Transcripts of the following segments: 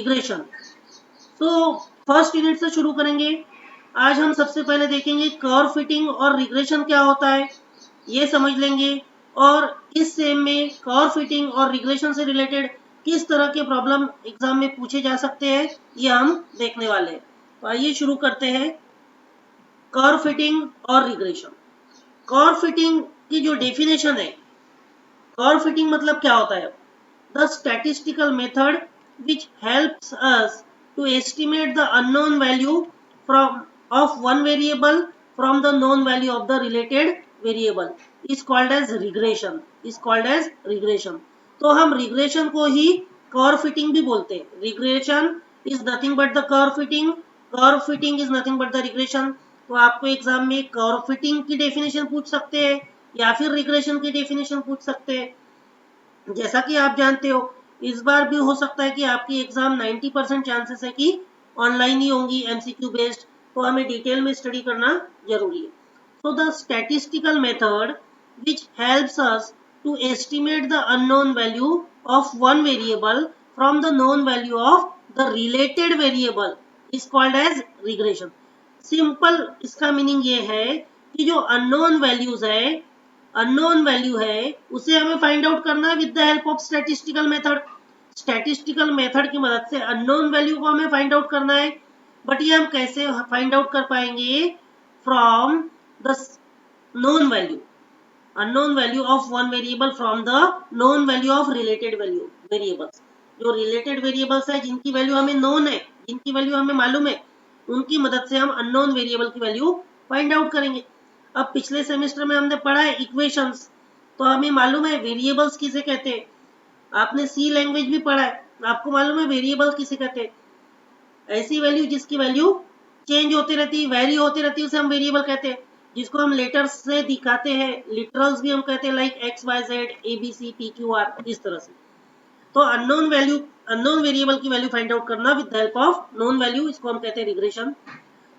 Regression. तो first unit से शुरू करेंगे। आज हम सबसे पहले देखेंगे कर्व फिटिंग और रिग्रेशन क्या होता है, ये समझ लेंगे। और इस सेम में कर्व फिटिंग और रिग्रेशन से रिलेटेड किस तरह के प्रॉब्लम एग्जाम में पूछे जा सकते हैं, ये हम देखने वाले हैं। तो आइए शुरू करते हैं कर्व फिटिंग और रिग्रेशन। कर्व फिटिंग की जो डेफिनेशन है, कर्व फिटिंग मतलब क्या होता है? The statistical method which helps us to estimate the unknown value from of one variable from the known value of the related variable is called as regression, is called as regression। तो हम regression को ही curve fitting भी बोलते हैं। regression is nothing but the curve fitting is nothing but the regression। तो आपको exam में curve fitting की डेफिनेशन पूछ सकते हैं या फिर रिग्रेशन की डेफिनेशन पूछ सकते हैं। जैसा कि आप जानते हो, इस बार भी हो सकता है कि आपकी एग्जाम 90% चांसेस है कि ऑनलाइन ही होंगी, एमसीक्यू बेस्ड, तो हमें डिटेल में स्टडी करना जरूरी है। So the statistical method which helps us to estimate the unknown value of one variable from the known value of the related variable is called as regression. Simple इसका मीनिंग ये है कि जो अननोन वैल्यूज है उसे हमें फाइंड आउट करना है with the help of statistical method. Statistical method की मदद से अननोन वैल्यू को हमें फाइंड आउट करना है। बट ये हम कैसे फाइंड आउट कर पाएंगे? From the known value, unknown value of one variable from the known value of related value variables. जो रिलेटेड वेरिएबल्स है जिनकी वैल्यू हमें नोन है, जिनकी वैल्यू हमें मालूम है, उनकी मदद से हम अननोन वेरिएबल की वैल्यू फाइंड आउट करेंगे। अब पिछले सेमेस्टर में हमने पढ़ा है इक्वेशंस, तो हमें मालूम है वेरिएबल्स किसे कहते हैं। आपने सी लैंग्वेज भी पढ़ा है, आपको मालूम है वेरिएबल्स किसे कहते हैं। ऐसी वैल्यू जिसकी वैल्यू चेंज होती रहती है, वैरी होती रहती है, उसे हम वेरिएबल कहते हैं। जिसको हम लेटर्स से दिखाते हैं, लिटरल्स भी हम कहते हैं, like x y z a b c p q r, इस तरह से। तो अननोन वेरिएबल की वैल्यू फाइंड आउट करना with the help of known value, इसको हम कहते हैं regression.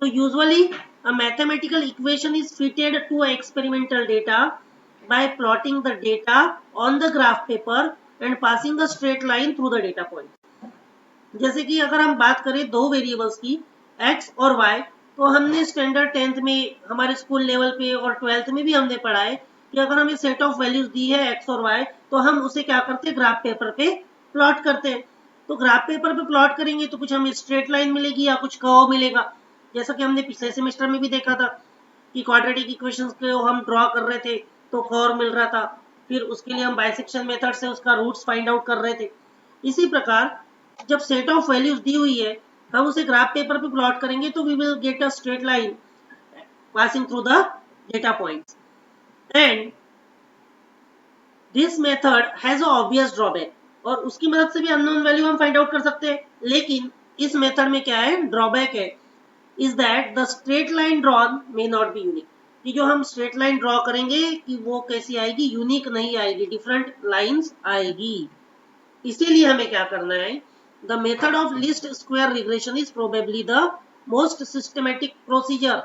So usually a mathematical equation is fitted to a experimental data by plotting the data on the graph paper and passing a straight line through the data point। जैसे कि अगर हम बात करें दो वेरिएबल्स की x और y, तो हमने स्टैंडर्ड 10th में हमारे स्कूल लेवल पे और 12th में भी हमने पढ़ा है कि अगर हमें सेट ऑफ वैल्यूज दी है x और y, तो हम उसे क्या करते हैं, ग्राफ पेपर पे प्लॉट करते हैं। तो ग्राफ पेपर पे प्लॉट करेंगे तो कुछ हमें स्ट्रेट लाइन मिलेगी या कुछ कर्व मिलेगा। जैसा कि हमने पिछले सेमेस्टर में भी देखा था कि क्वाड्रेटिक इक्वेशंस को हम ड्रॉ कर रहे थे तो कर्व मिल रहा था, फिर उसके लिए हम बाइसेक्शन मेथड से उसका रूट्स फाइंड आउट कर रहे थे। इसी प्रकार जब सेट ऑफ वैल्यूज दी हुई है, हम उसे ग्राफ पेपर पे प्लॉट करेंगे तो we will get a straight line passing through the data points. And this method has a obvious drawback, और उसकी मदद से भी अननोन वैल्यू हम फाइंड आउट कर सकते हैं। लेकिन इस मेथड में क्या है, ड्रॉबैक है, is that the straight line drawn may not be unique। कि जो हम स्ट्रेट लाइन ड्रॉ करेंगे कि वो कैसी आएगी, यूनिक नहीं आएगी, डिफरेंट लाइंस आएगी। इसीलिए हमें क्या करना है, the method of least square regression is probably the most systematic procedure.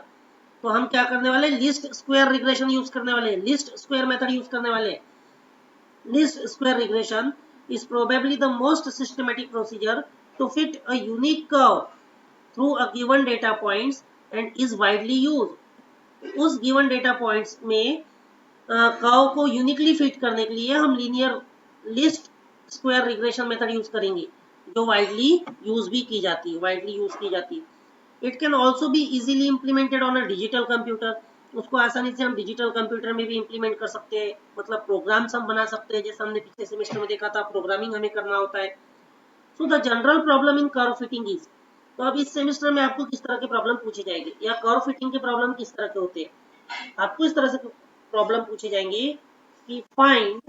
तो हम क्या करने वाले, लीस्ट स्क्वायर रिग्रेशन यूज करने वाले, लीस्ट स्क्वायर मेथड यूज करने वाले। Least square regression is probably the most systematic procedure to fit a unique curve through a given data points and is widely used। उस given data points में curve को uniquely fit करने के लिए हम linear list square regression method use करेंगे, जो widely use भी की जाती है, it can also be easily implemented on a digital computer. उसको आसानी से हम डिजिटल कंप्यूटर में भी इम्प्लीमेंट कर सकते हैं, मतलब प्रोग्राम्स हम बना सकते हैं, जैसे हमने पिछले सेमेस्टर में देखा था, प्रोग्रामिंग हमें करना होता है। So the general problem in curve fitting is, तो अब इस सेमेस्टर में आपको किस तरह के प्रॉब्लम पूछे जाएंगे या कर्व फिटिंग के प्रॉब्लम किस तरह के होते हैं। आपको इस तरह से प्रॉब्लम पूछे जाएंगे कि find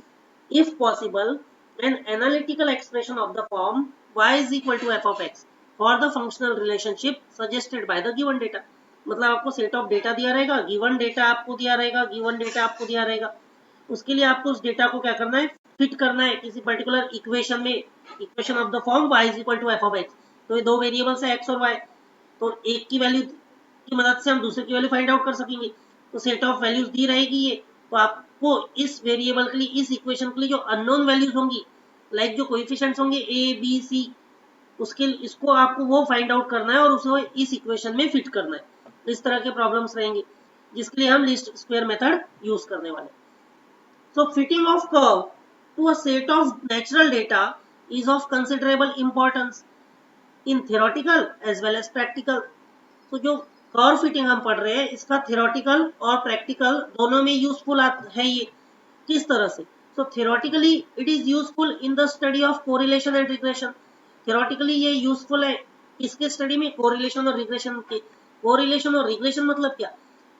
if possible an analytical expression of the form y is equal to f of x for the functional relationship suggested by the given data. मतलब आपको सेट ऑफ डेटा दिया रहेगा, गिवन डेटा आपको दिया रहेगा, उसके लिए आपको उस डेटा को क्या करना है, फिट करना है किसी पर्टिकुलर इक्वेशन में, equation of the form y is equal to f of x। तो ये दो वेरिएबल्स है x और y, तो एक की वैल्यू की मदद से हम दूसरे की वैल्यू फाइंड आउट कर सकेंगे। तो सेट ऑफ वैल्यूज दी रहेगी ये, तो आपको इस वेरिएबल के लिए, इस इक्वेशन के लिए जो अननोन वैल्यूज होंगी, लाइक जो कोएफिशिएंट्स होंगे a b c, उसके इसको आपको वो फाइंड आउट करना है और उसको इस इक्वेशन में फिट करना है। इस तरह के प्रॉब्लम्स रहेंगे जिसके लिए हम लीस्ट स्क्वायर मेथड यूज करने वाले। So fitting of curve to a set of natural data is of considerable importance in theoretical as well as practical. तो जो कर्व फिटिंग हम पढ़ रहे हैं इसका थियोरेटिकल और प्रैक्टिकल दोनों में यूजफुल है ये। किस तरह से? So theoretically it is useful in the study of correlation and regression. Theoretically ये यूजफुल है किसके स्टडी में? कोरिलेशन और रिग्रेशन के। कोरिलेशन और रिग्रेशन मतलब क्या?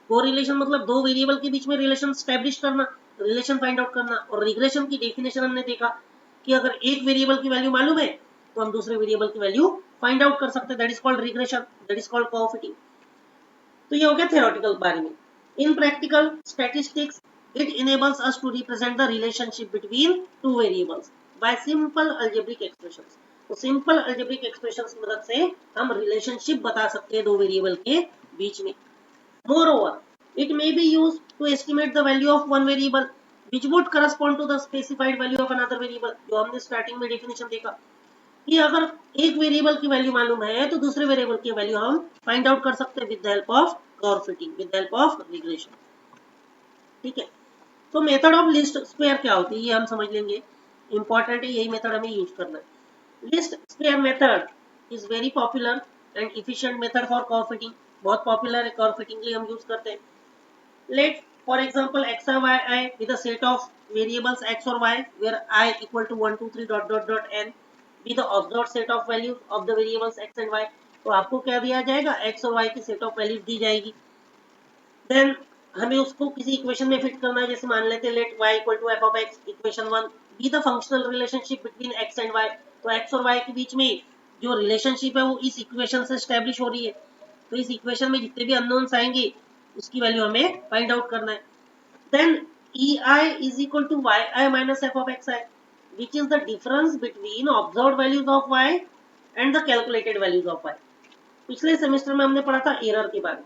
कोरिलेशन मतलब दो वेरिएबल के बीच में रिलेशन स्टैब्लिश करना, रिलेशन फाइंड आउट करना। और रिग्रेशन की डेफिनेशन हमने देखा कि अगर एक वेरिएबल की वैल्यू मालूम है तो हम दूसरे वेरिएबल की वैल्यू फाइंड आउट कर सकते हैं। That is called regression, that is called curve fitting. तो ये हो गया थियोरेटिकल बारे में। In practical statistics it enables us to represent the relationship between two variables by simple algebraic expressions. तो सिंपल अलजेब्रिक एक्सप्रेशंस की मदद से हम रिलेशनशिप बता सकते हैं दो वेरिएबल के बीच में। Moreover, it may be used to estimate the value of one variable which would correspond to the specified value of another variable। जो हमने स्टार्टिंग में डेफिनेशन देखा कि अगर एक वेरिएबल की वैल्यू मालूम है तो दूसरे वेरिएबल की वैल्यू हम फाइंड आउट कर सकते हैं with the help of curve fitting, with the help of regression. ठीक है, तो मेथड ऑफ लीस्ट स्क्वायर क्या होती है ये हम समझ लेंगे। इंपॉर्टेंट है, यही मेथड हमें यूज करना है। Least square method is very popular and efficient method for curve fitting. बहुत पॉपुलर है, कर्व फिटिंग के लिए हम यूज करते हैं। Let, for example, x and y with a set of variables x or y where I equal to 1 2 3 dot dot dot n be the observed set of values of the variables x and y। तो आपको क्या दिया जाएगा? x और y की set of values दी जाएगी। Then हमें उसको किसी इक्वेशन में फिट करना है। जैसे मान लेते हैं let y equal to f of x, equation 1 be the functional relationship between x and y। तो x और y के बीच में जो रिलेशनशिप है वो इस इक्वेशन से एस्टेब्लिश हो रही है। तो इस इक्वेशन में जितने भी अननोन्स आएंगे उसकी वैल्यू हमें फाइंड आउट करना है। Then ei is equal to yi minus f of xi which is the difference between observed values of y and the calculated values of y। पिछले सेमेस्टर में हमने पढ़ा था एरर के बारे में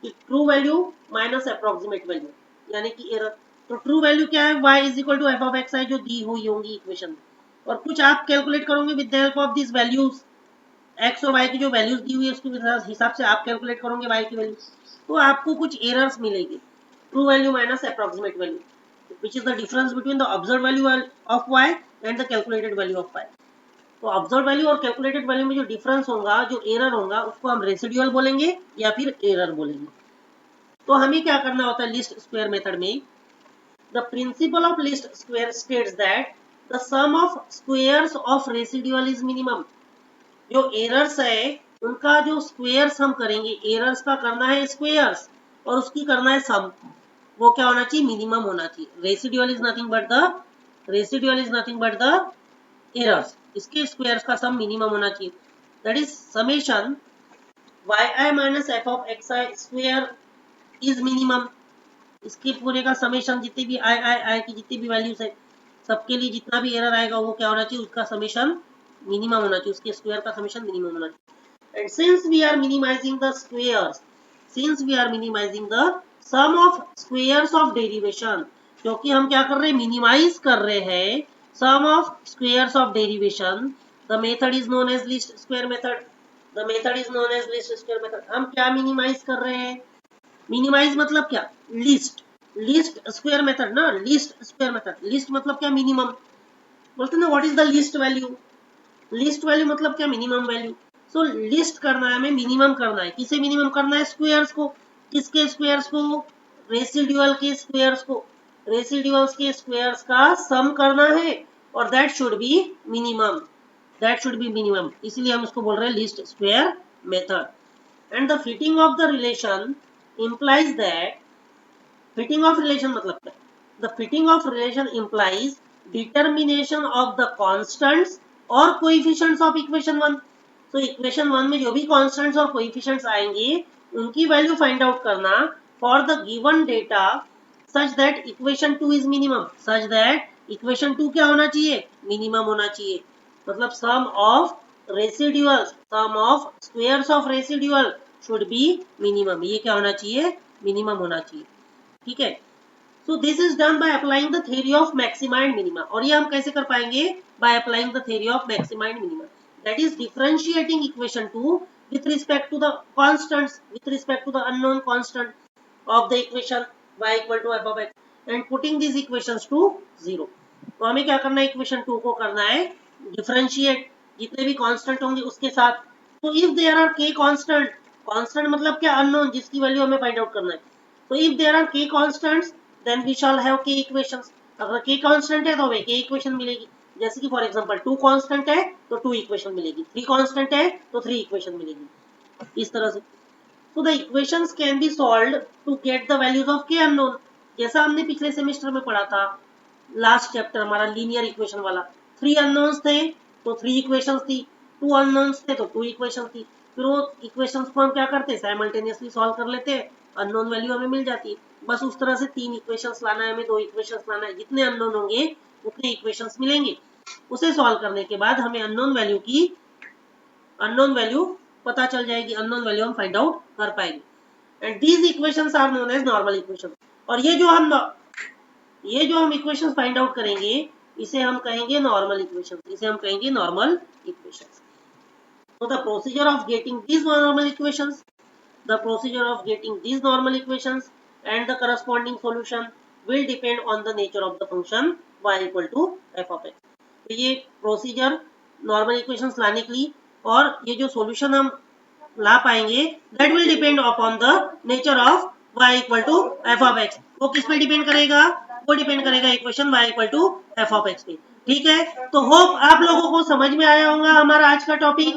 कि true value minus approximate value यानी कि एरर। तो ट्रू वैल्यू क्या है? y is equal to f of xi जो दी हुई होंगी इक्वेशन में, और कुछ आप कैलकुलेट करोगे with the help of this values. x और y की जो वैल्यूज दी हुई है उसके हिसाब से आप कैलकुलेट करोगे y की वैल्यू, तो आपको कुछ एरर्स मिलेगी। True value minus approximate value which is the difference between the observed value of y and the calculated value of y। तो ऑब्जर्व वैल्यू और कैलकुलेटेड वैल्यू में जो डिफरेंस होगा, जो एरर होगा, उसको हम रेसिडुअल बोलेंगे या फिर एरर बोलेंगे। तो हमें क्या करना होता है लीस्ट स्क्वायर मेथड में? The principle of least square states that the sum of squares of residual is minimum. जो एरर्स है उनका जो स्क्वायर्स हम करेंगे, एरर्स का करना है स्क्वायर्स और उसकी करना है सम। वो क्या होना चाहिए? मिनिमम होना चाहिए। Residual is nothing but the errors, इसके स्क्वायर्स का सम मिनिमम होना चाहिए। That is summation yi minus f of xi square is minimum. इसके पूरे का समेशन जितने भी आई की जितनी भी वैल्यूज है सबके लिए जितना भी एरर आएगा वो क्या होना चाहिए? उसका समेशन मिनिमम होना चाहिए, उसके स्क्वायर का समेशन मिनिमम होना चाहिए। And since we are minimising the squares, since we are minimising the sum of squares of derivation, क्योंकि हम क्या कर रहे हैं? मिनिमाइज कर रहे हैं sum of squares of derivation. The method is known as least square method. The method is known as least square method. हम क्या मिनिमाइज कर रहे हैं? मिनिमाइज मतलब क्या? लीस्ट, लीस्ट स्क्वायर मेथड ना, लीस्ट स्क्वायर मेथड। लीस्ट मतलब क्या? मिनिमम। बोलते ना what is the least value? Least value मतलब क्या? Minimum value. सो लिस्ट करना है हमें, मिनिमम करना है। किसे मिनिमम करना है? स्क्वायर्स को। किसके स्क्वायर्स को? रेसिडुअल के स्क्वायर्स को। रेसिडुअल्स के स्क्वायर्स का सम करना है और that should be minimum, that should be minimum. इसलिए हम इसको बोल रहे हैं least square method. And the fitting of the relation implies that, fitting of relation मतलब क्या? The fitting of relation implies determination of the constants और coefficients of equation 1। तो equation 1 में जो भी constants और coefficients आएंगे उनकी वैल्यू फाइंड आउट करना for the given data such that equation 2 is minimum, such that equation 2 क्या होना चाहिए? मिनिमम होना चाहिए। मतलब sum of residuals, sum of squares of residual should be minimum। ये क्या होना चाहिए? मिनिमम होना चाहिए। ठीक है, so this is done by applying the theory of maxima and minima. और ये हम कैसे कर पाएंगे? By applying the theory of maxima and minima. that is differentiating equation 2 with respect to the constants, with respect to the unknown constant of the equation y equal to f of x and putting these equations to 0. तो हमें क्या करना है, equation 2 को करना है differentiate जितने भी कांस्टेंट होंगे उसके साथ. तो if there are k constant, constant मतलब क्या, अननोन जिसकी वैल्यू हमें फाइंड आउट करना है. तो if there are k constants then we shall have k equations. अगर k कांस्टेंट है तो हमें k इक्वेशन मिलेगी. जैसे कि फॉर एग्जांपल 2 कांस्टेंट है तो 2 इक्वेशन मिलेगी, 3 कांस्टेंट है तो 3 इक्वेशन मिलेगी, इस तरह से. So the equations can be solved to get the values of k unknown. जैसा हमने पिछले सेमेस्टर में पढ़ा था, लास्ट चैप्टर हमारा लीनियर इक्वेशन वाला. 3 अननोन्स थे तो 3 इक्वेशंस थी, 2 अननोन्स थे तो 2 इक्वेशन थी. फिर वो इक्वेशंस को हम क्या करते हैं, साइमल्टेनियसली सॉल्व कर लेते हैं, अननोन वैल्यू हमें मिल जाती है. बस उस तरह से 3 इक्वेशंस लाना है हमें, 2 इक्वेशंस लाना है, जितने अननोन होंगे उतने इक्वेशंस मिलेंगे. उसे सॉल्व करने के बाद हमें अननोन वैल्यू पता चल जाएगी, अननोन वैल्यू हम फाइंड आउट कर पाएंगे. And these equations are known as normal equation. और ये जो हम इक्वेशंस फाइंड आउट करेंगे इसे हम कहेंगे नॉर्मल इक्वेशन, इसे हम कहेंगे normal equations. So the procedure of getting these normal equations, and the corresponding solution will depend on the nature of the function y equal to f of x. तो ये procedure normal equations लाने के लिए और ये जो solution हम ला पाएंगे that will depend upon the nature of y equal to f of x. वो किस पे डिपेंड करेगा, वो डिपेंड करेगा equation y equal to f of x पे. ठीक है, तो होप आप लोगों को समझ में आया होगा हमारा आज का टॉपिक.